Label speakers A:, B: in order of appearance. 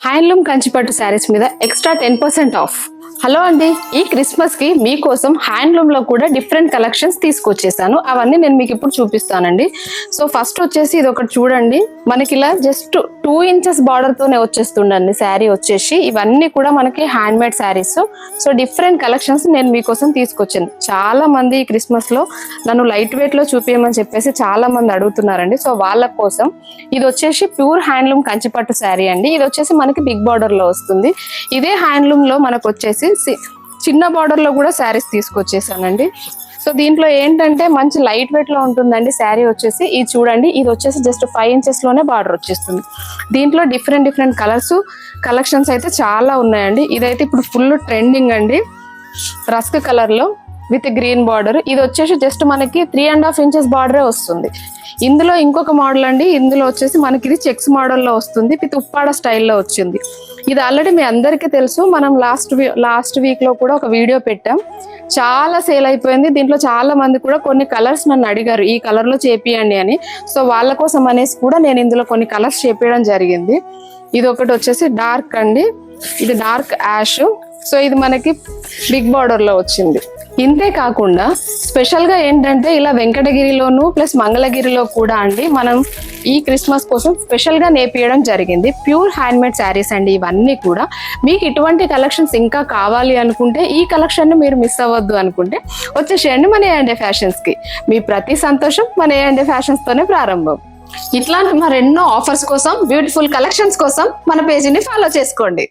A: Handloom కంచిపట్టు శారీస్ మీద extra 10% of. Hello అండి, ఈ క్రిస్మస్ కి మీకోసం హ్యాండ్లూమ్ లో కూడా డిఫరెంట్ కలెక్షన్స్ తీసుకొచ్చేసాను. అవన్నీ నేను మీకు ఇప్పుడు చూపిస్తానండి. సో ఫస్ట్ వచ్చేసి ఇది ఒకటి చూడండి, మనకి ఇలా జస్ట్ 2 ఇంచెస్ బార్డర్ తోనే వచ్చేస్తుండండి శారీ వచ్చేసి. ఇవన్నీ కూడా మనకి hand made saris. So different collections నేను మీకోసం తీసుకొచ్చాను. చాలా మంది ఈ క్రిస్మస్ లో నన్ను లైట్ వెయిట్ లో చూపించమని చెప్పేసి చాలా మంది అడుగుతున్నారండి. సో వాళ్ళ కోసం ఇది వచ్చేసి ప్యూర్ హ్యాండ్లూమ్ కంచిపట్టు శారీ అండి. ఇది వచ్చేసి మనకి బిగ్ బార్డర్ లో వస్తుంది. ఇదే హ్యాండ్లూమ్ లో మనకు వచ్చేసి చిన్న బార్డర్ లో కూడా శారీస్ తీసుకొచ్చేసానండి. సో దీంట్లో ఏంటంటే మంచి లైట్ వెయిట్ లో ఉంటుందండి శారీ వచ్చేసి. ఇది చూడండి, ఇది వచ్చేసి జస్ట్ 5 ఇంచెస్ లోనే బార్డర్ వచ్చేస్తుంది. దీంట్లో డిఫరెంట్ కలర్స్ కలెక్షన్స్ అయితే చాలా ఉన్నాయండి. ఇదైతే ఇప్పుడు ఫుల్ ట్రెండింగ్ అండి, రస్క్ కలర్ లో విత్ గ్రీన్ బార్డర్. ఇది వచ్చేసి జస్ట్ మనకి 3.5 ఇంచెస్ బార్డరే వస్తుంది. ఇందులో ఇంకొక మోడల్ అండి, ఇందులో వచ్చేసి మనకి ఇది చెక్స్ మోడల్లో వస్తుంది, విత్ ఉప్పాడ స్టైల్లో వచ్చింది. ఇది ఆల్రెడీ మీ అందరికీ తెలుసు, మనం లాస్ట్ వీక్ లో కూడా ఒక వీడియో పెట్టాం, చాలా సేల్ అయిపోయింది. దీంట్లో చాలా మంది కూడా కొన్ని కలర్స్ నన్ను అడిగారు, ఈ కలర్ లో చేపియండి అని. సో వాళ్ళ కోసం అనేసి కూడా నేను ఇందులో కొన్ని కలర్స్ చేపించడం జరిగింది. ఇది ఒకటి వచ్చేసి డార్క్ అండి, ఇది డార్క్ యాష్. సో ఇది మనకి బిగ్ బార్డర్ లో వచ్చింది. ఇంతే కాకుండా స్పెషల్ గా ఏంటంటే ఇలా వెంకటగిరిలోను ప్లస్ మంగళగిరిలో కూడా అండి మనం ఈ క్రిస్మస్ కోసం స్పెషల్ గా నేపియడం జరిగింది. ప్యూర్ హ్యాండ్ మేడ్ శారీస్ అండి ఇవన్నీ కూడా. మీకు ఇటువంటి కలెక్షన్స్ ఇంకా కావాలి అనుకుంటే, ఈ కలెక్షన్ ని మీరు మిస్ అవ్వద్దు అనుకుంటే వచ్చేసేయండి మన A&A ఫ్యాషన్స్ కి. మీ ప్రతి సంతోషం మన A&A ఫ్యాషన్స్ తోనే ప్రారంభం. ఇట్లాంటి మరెన్నో ఆఫర్స్ కోసం, బ్యూటిఫుల్ కలెక్షన్స్ కోసం మన పేజీని ఫాలో చేసుకోండి.